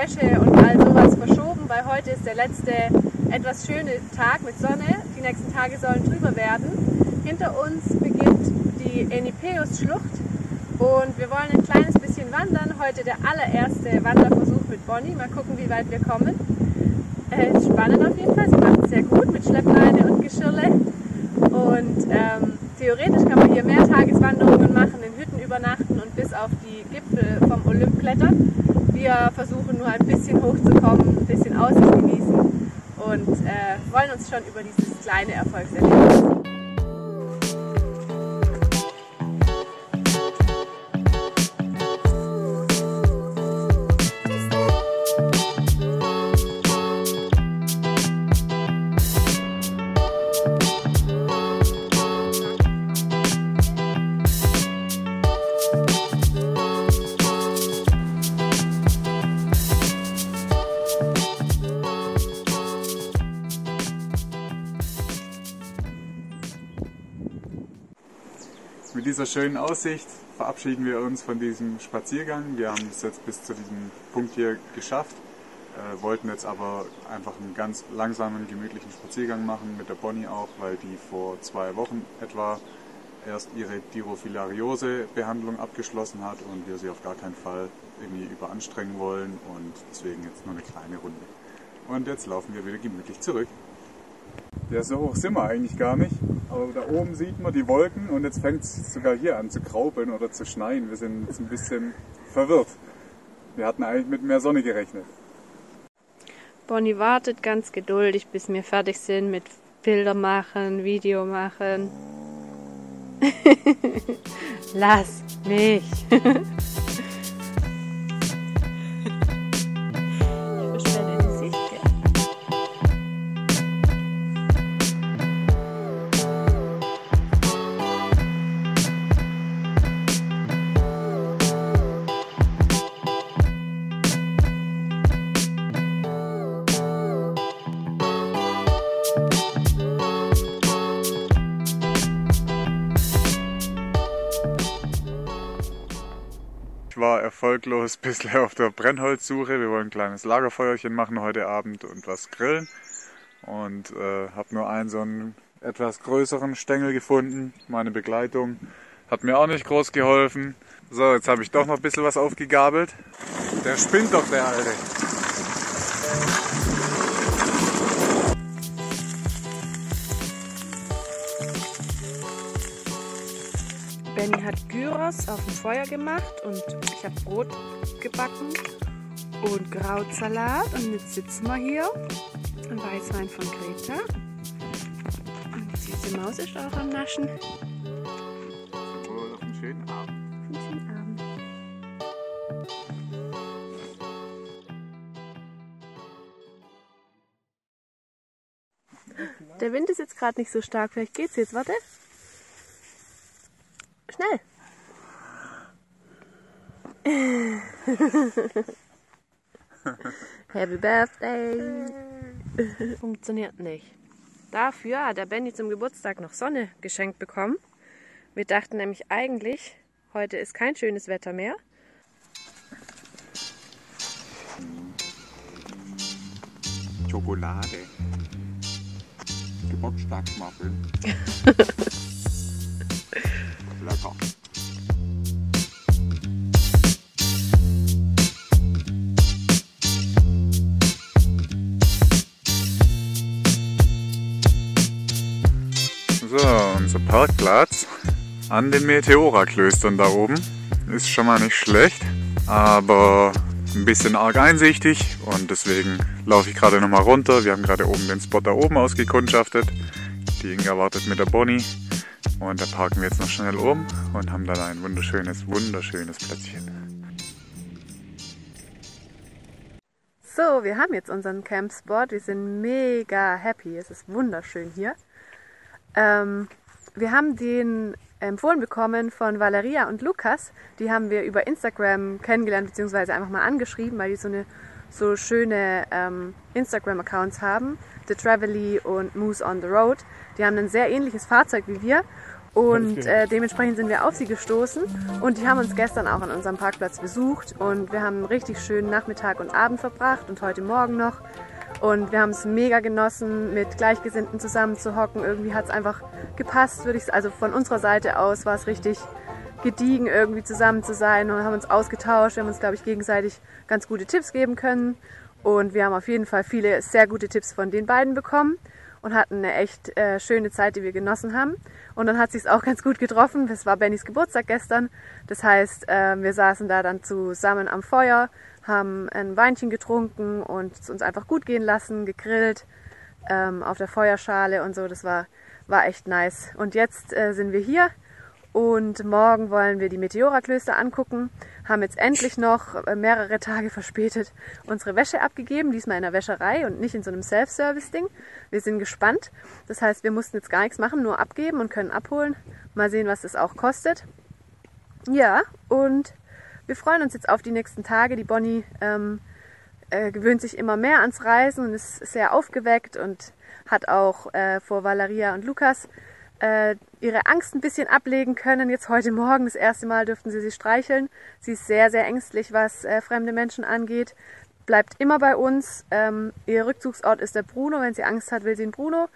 Wäsche und all sowas verschoben, weil heute ist der letzte etwas schöne Tag mit Sonne. Die nächsten Tage sollen trüber werden. Hinter uns beginnt die Enipeus-Schlucht und wir wollen ein kleines bisschen wandern. Heute der allererste Wanderversuch mit Bonnie. Mal gucken, wie weit wir kommen. Ist spannend auf jeden Fall. Sie macht es sehr gut mit Schleppleine und Geschirrle. Und theoretisch kann man hier Mehrtageswanderungen machen, in Hütten übernachten und bis auf die Gipfel vom Olymp klettern. Wir versuchen nur ein bisschen hochzukommen, ein bisschen Aussicht genießen und wollen uns schon über dieses kleine Erfolgserlebnis freuen. Mit dieser schönen Aussicht verabschieden wir uns von diesem Spaziergang. Wir haben es jetzt bis zu diesem Punkt hier geschafft, wollten jetzt aber einfach einen ganz langsamen, gemütlichen Spaziergang machen, mit der Bonnie auch, weil die vor 2 Wochen etwa erst ihre Dirofilariose-Behandlung abgeschlossen hat und wir sie auf gar keinen Fall irgendwie überanstrengen wollen und deswegen jetzt nur eine kleine Runde. Und jetzt laufen wir wieder gemütlich zurück. Ja, so hoch sind wir eigentlich gar nicht, aber da oben sieht man die Wolken und jetzt fängt es sogar hier an zu graupeln oder zu schneien. Wir sind jetzt ein bisschen verwirrt. Wir hatten eigentlich mit mehr Sonne gerechnet. Bonnie wartet ganz geduldig, bis wir fertig sind mit Bilder machen, Video machen. Lass mich! Ich war erfolglos bisher auf der Brennholzsuche. Wir wollen ein kleines Lagerfeuerchen machen heute Abend und was grillen. Und habe nur einen so einen etwas größeren Stängel gefunden. Meine Begleitung hat mir auch nicht groß geholfen. So, jetzt habe ich doch noch ein bisschen was aufgegabelt. Der spinnt doch, der Alte. Benny hat Gyros auf dem Feuer gemacht und ich habe Brot gebacken und Krautsalat und jetzt sitzen wir hier. Ein Weißwein von Greta und die süße Maus ist auch am Naschen. Wohl auf einen schönen Abend. Einen schönen Abend. Der Wind ist jetzt gerade nicht so stark, vielleicht geht's jetzt, warte. Schnell! Happy Birthday! Funktioniert nicht. Dafür hat der Benny zum Geburtstag noch Sonne geschenkt bekommen. Wir dachten nämlich eigentlich, heute ist kein schönes Wetter mehr. Schokolade. Geburtstagsmuffin. Lecker. So, unser Parkplatz an den Meteora-Klöstern da oben ist schon mal nicht schlecht, aber ein bisschen arg einsichtig und deswegen laufe ich gerade nochmal runter. Wir haben gerade oben den Spot da oben ausgekundschaftet. Die Inga wartet mit der Bonnie und da parken wir jetzt noch schnell um und haben dann ein wunderschönes Plätzchen. So, wir haben jetzt unseren Campspot. Wir sind mega happy. Es ist wunderschön hier. Wir haben den empfohlen bekommen von Valeria und Lukas. Die haben wir über Instagram kennengelernt, beziehungsweise einfach mal angeschrieben, weil die so schöne Instagram-Accounts haben. The Travely und Moose on the Road. Die haben ein sehr ähnliches Fahrzeug wie wir. Und dementsprechend sind wir auf sie gestoßen und die haben uns gestern auch an unserem Parkplatz besucht und wir haben einen richtig schönen Nachmittag und Abend verbracht und heute Morgen noch. Und wir haben es mega genossen, mit Gleichgesinnten zusammen zu hocken. Irgendwie hat es einfach gepasst, würde ich sagen. Also von unserer Seite aus war es richtig gediegen, irgendwie zusammen zu sein und haben uns ausgetauscht. Wir haben uns, glaube ich, gegenseitig ganz gute Tipps geben können. Und wir haben auf jeden Fall viele sehr gute Tipps von den beiden bekommen und hatten eine echt schöne Zeit, die wir genossen haben. Und dann hat es sich auch ganz gut getroffen. Es war Bennys Geburtstag gestern. Das heißt, wir saßen da dann zusammen am Feuer, haben ein Weinchen getrunken und es uns einfach gut gehen lassen, gegrillt auf der Feuerschale und so. Das war echt nice. Und jetzt sind wir hier und morgen wollen wir die Meteora-Klöster angucken. Haben jetzt endlich noch mehrere Tage verspätet unsere Wäsche abgegeben, diesmal in der Wäscherei und nicht in so einem Self-Service-Ding. Wir sind gespannt. Das heißt, wir mussten jetzt gar nichts machen, nur abgeben und können abholen. Mal sehen, was das auch kostet. Ja, und wir freuen uns jetzt auf die nächsten Tage. Die Bonnie gewöhnt sich immer mehr ans Reisen und ist sehr aufgeweckt und hat auch vor Valeria und Lukas ihre Angst ein bisschen ablegen können. Jetzt heute Morgen, das erste Mal durften sie streicheln. Sie ist sehr, sehr ängstlich, was fremde Menschen angeht. Bleibt immer bei uns. Ihr Rückzugsort ist der Bruno. Wenn sie Angst hat, will sie den Bruno.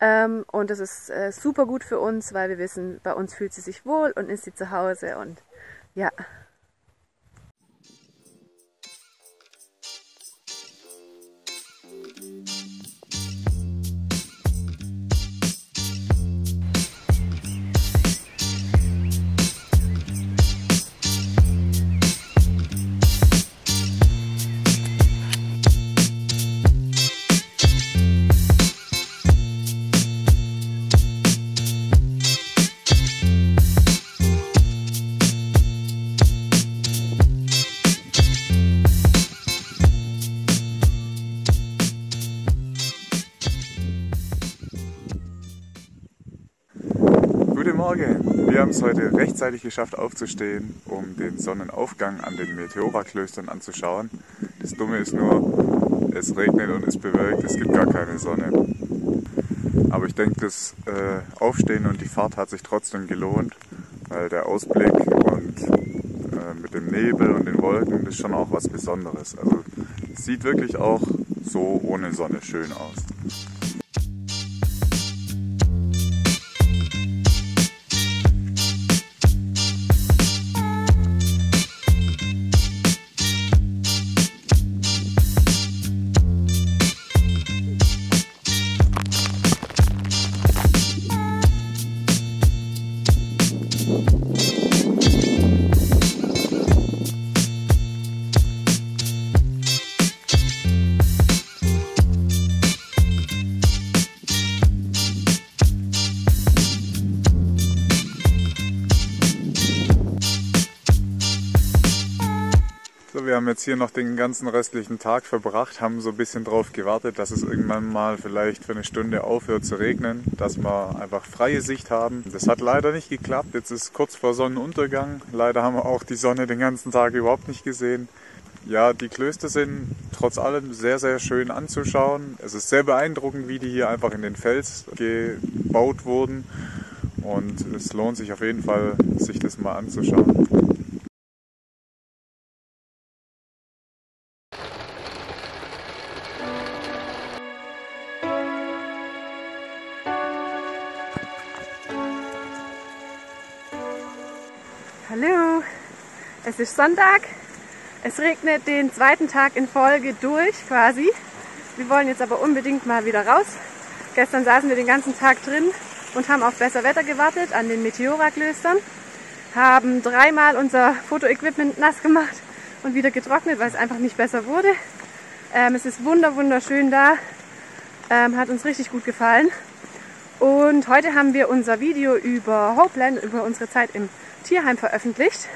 Und das ist super gut für uns, weil wir wissen, bei uns fühlt sie sich wohl und ist sie zu Hause. Und ja. Guten Morgen! Wir haben es heute rechtzeitig geschafft aufzustehen, um den Sonnenaufgang an den Meteora-Klöstern anzuschauen. Das Dumme ist nur, es regnet und es bewölkt, es gibt gar keine Sonne. Aber ich denke, das Aufstehen und die Fahrt hat sich trotzdem gelohnt, weil der Ausblick und mit dem Nebel und den Wolken, das ist schon auch was Besonderes. Also es sieht wirklich auch so ohne Sonne schön aus. Wir haben jetzt hier noch den ganzen restlichen Tag verbracht, haben so ein bisschen drauf gewartet, dass es irgendwann mal vielleicht für eine Stunde aufhört zu regnen, dass wir einfach freie Sicht haben. Das hat leider nicht geklappt, jetzt ist kurz vor Sonnenuntergang. Leider haben wir auch die Sonne den ganzen Tag überhaupt nicht gesehen. Ja, die Klöster sind trotz allem sehr, sehr schön anzuschauen. Es ist sehr beeindruckend, wie die hier einfach in den Fels gebaut wurden. Und es lohnt sich auf jeden Fall, sich das mal anzuschauen. Hallo, es ist Sonntag, es regnet den zweiten Tag in Folge durch quasi. Wir wollen jetzt aber unbedingt mal wieder raus. Gestern saßen wir den ganzen Tag drin und haben auf besser Wetter gewartet an den Meteora-Klöstern. Haben dreimal unser Fotoequipment nass gemacht und wieder getrocknet, weil es einfach nicht besser wurde. Es ist wunderschön da, hat uns richtig gut gefallen. Und heute haben wir unser Video über Hopeland, über unsere Zeit im Tierheim veröffentlicht.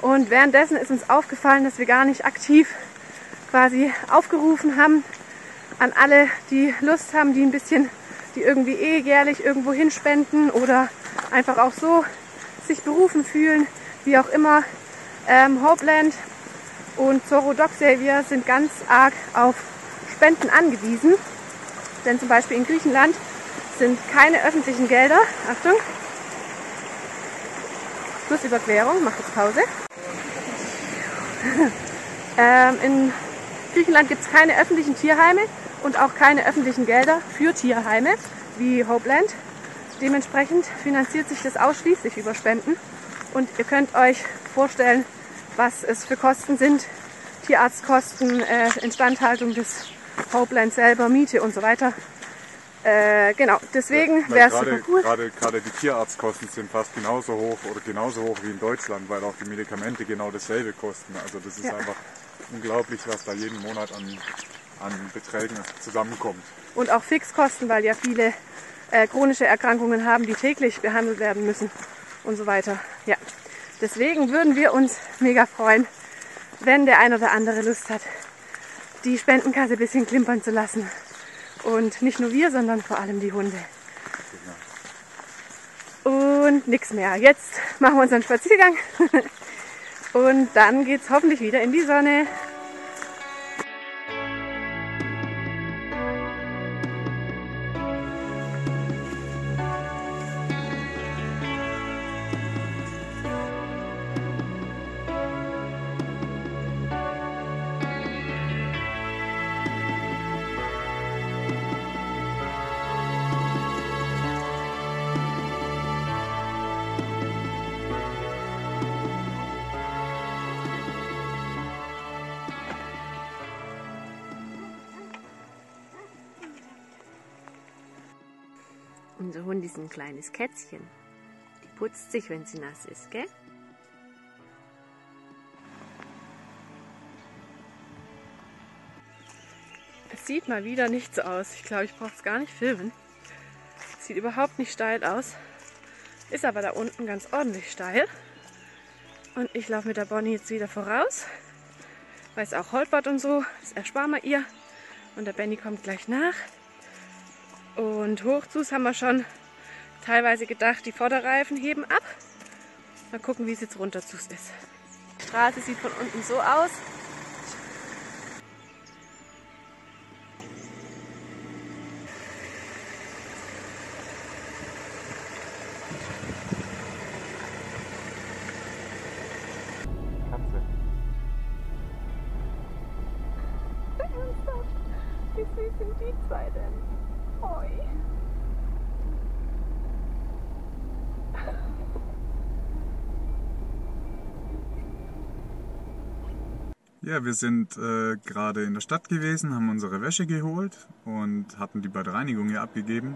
Und währenddessen ist uns aufgefallen, dass wir gar nicht aktiv quasi aufgerufen haben an alle, die Lust haben, die irgendwie jährlich irgendwo hinspenden oder einfach auch so sich berufen fühlen, wie auch immer. Hopeland und Zorro Dog Savior sind ganz arg auf Spenden angewiesen, denn zum Beispiel in Griechenland sind keine öffentlichen Gelder, Achtung, Flussüberquerung. Macht jetzt Pause. In Griechenland gibt es keine öffentlichen Tierheime und auch keine öffentlichen Gelder für Tierheime wie Hopeland. Dementsprechend finanziert sich das ausschließlich über Spenden. Und ihr könnt euch vorstellen, was es für Kosten sind. Tierarztkosten, Instandhaltung des Hopeland selber, Miete und so weiter. Genau, deswegen wäre es super cool. Gerade die Tierarztkosten sind fast genauso hoch oder genauso hoch wie in Deutschland, weil auch die Medikamente genau dasselbe kosten. Also das ist einfach unglaublich, was da jeden Monat an Beträgen zusammenkommt. Und auch Fixkosten, weil ja viele chronische Erkrankungen haben, die täglich behandelt werden müssen und so weiter. Ja, deswegen würden wir uns mega freuen, wenn der ein oder andere Lust hat, die Spendenkasse ein bisschen klimpern zu lassen. Und nicht nur wir, sondern vor allem die Hunde. Und nichts mehr. Jetzt machen wir unseren Spaziergang und dann geht es hoffentlich wieder in die Sonne. Unser Hund ist ein kleines Kätzchen. Die putzt sich, wenn sie nass ist, gell? Es sieht mal wieder nicht so aus. Ich glaube, ich brauche es gar nicht filmen. Sieht überhaupt nicht steil aus. Ist aber da unten ganz ordentlich steil. Und ich laufe mit der Bonnie jetzt wieder voraus. Weil es auch holpert und so. Das ersparen wir ihr. Und der Benny kommt gleich nach. Und Hochzus haben wir schon teilweise gedacht, die Vorderreifen heben ab. Mal gucken, wie es jetzt runterzus ist. Die Straße sieht von unten so aus. Katze. Ernsthaft? Wie süß sind die zwei denn? Oi. Ja, wir sind gerade in der Stadt gewesen, haben unsere Wäsche geholt und hatten die bei der Reinigung hier abgegeben.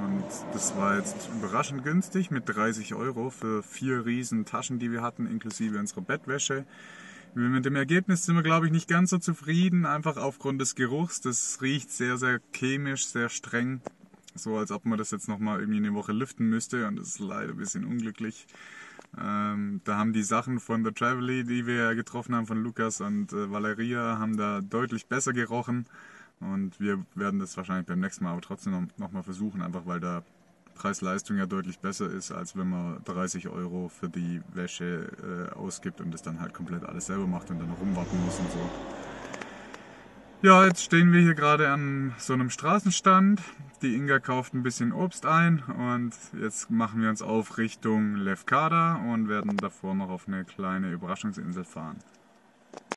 Und das war jetzt überraschend günstig mit 30 € für 4 riesen Taschen, die wir hatten, inklusive unserer Bettwäsche. Mit dem Ergebnis sind wir, glaube ich, nicht ganz so zufrieden, einfach aufgrund des Geruchs. Das riecht sehr, sehr chemisch, sehr streng. So als ob man das jetzt nochmal irgendwie eine Woche lüften müsste und das ist leider ein bisschen unglücklich. Da haben die Sachen von The Travelly, die wir getroffen haben, von Lukas und Valeria, haben da deutlich besser gerochen. Und wir werden das wahrscheinlich beim nächsten Mal aber trotzdem nochmal versuchen, einfach weil da Preis-Leistung ja deutlich besser ist, als wenn man 30 € für die Wäsche ausgibt und das dann halt komplett alles selber macht und dann rumwarten muss und so. Ja, jetzt stehen wir hier gerade an so einem Straßenstand. Die Inga kauft ein bisschen Obst ein und jetzt machen wir uns auf Richtung Lefkada und werden davor noch auf eine kleine Überraschungsinsel fahren.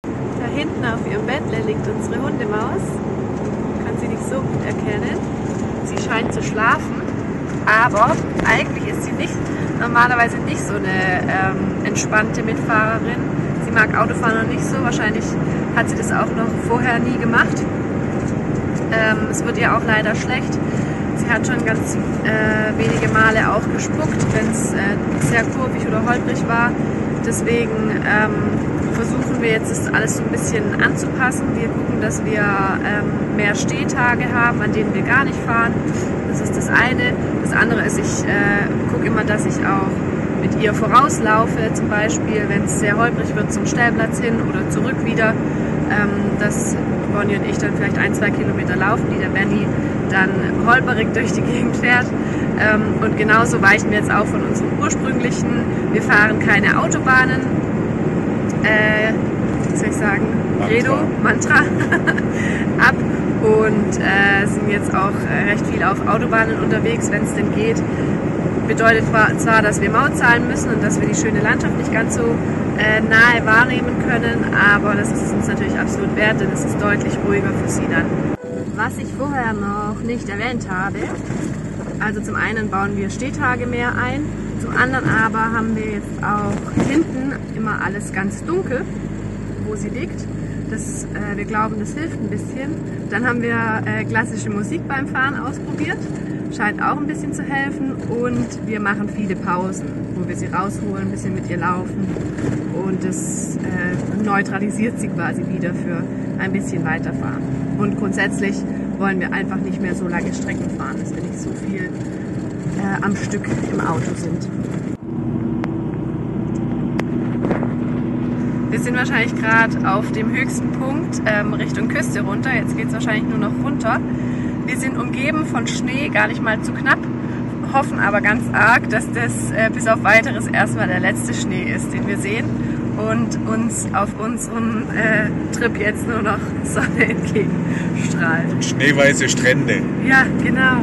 Da hinten auf ihrem Bettle liegt unsere Hundemaus. Man kann sie nicht so gut erkennen. Sie scheint zu schlafen, aber eigentlich ist sie normalerweise nicht so eine entspannte Mitfahrerin. Sie mag Autofahren noch nicht so, wahrscheinlich hat sie das auch noch vorher nie gemacht. Es wird ihr auch leider schlecht. Sie hat schon ganz wenige Male auch gespuckt, wenn es sehr kurvig oder holprig war. Deswegen versuchen wir jetzt das alles so ein bisschen anzupassen. Wir gucken, dass wir mehr Stehtage haben, an denen wir gar nicht fahren. Das ist das eine. Das andere ist, ich gucke immer, dass ich auch mit ihr vorauslaufe, zum Beispiel, wenn es sehr holprig wird, zum Stellplatz hin oder zurück wieder, dass Bonnie und ich dann vielleicht 1-2 Kilometer laufen, die der Benny dann holperig durch die Gegend fährt. Und genauso weichen wir jetzt auch von unserem ursprünglichen, wir fahren keine Autobahnen, wie soll ich sagen, Credo, Mantra ab und sind jetzt auch recht viel auf Autobahnen unterwegs, wenn es denn geht. Bedeutet zwar, dass wir Maut zahlen müssen und dass wir die schöne Landschaft nicht ganz so nahe wahrnehmen können, aber das ist es uns natürlich absolut wert, denn es ist deutlich ruhiger für sie dann. Was ich vorher noch nicht erwähnt habe, also zum einen bauen wir Stehtagemeer ein, zum anderen aber haben wir jetzt auch hinten immer alles ganz dunkel, wo sie liegt. Wir glauben, das hilft ein bisschen. Dann haben wir klassische Musik beim Fahren ausprobiert, scheint auch ein bisschen zu helfen, und wir machen viele Pausen, wo wir sie rausholen, ein bisschen mit ihr laufen, und das neutralisiert sie quasi wieder für ein bisschen weiterfahren. Und grundsätzlich wollen wir einfach nicht mehr so lange Strecken fahren, dass wir nicht so viel am Stück im Auto sind. Wir sind wahrscheinlich gerade auf dem höchsten Punkt Richtung Küste runter. Jetzt geht es wahrscheinlich nur noch runter. Wir sind umgeben von Schnee, gar nicht mal zu knapp, hoffen aber ganz arg, dass das bis auf Weiteres erstmal der letzte Schnee ist, den wir sehen, und uns auf unserem Trip jetzt nur noch Sonne entgegenstrahlt. Schneeweiße Strände. Ja, genau.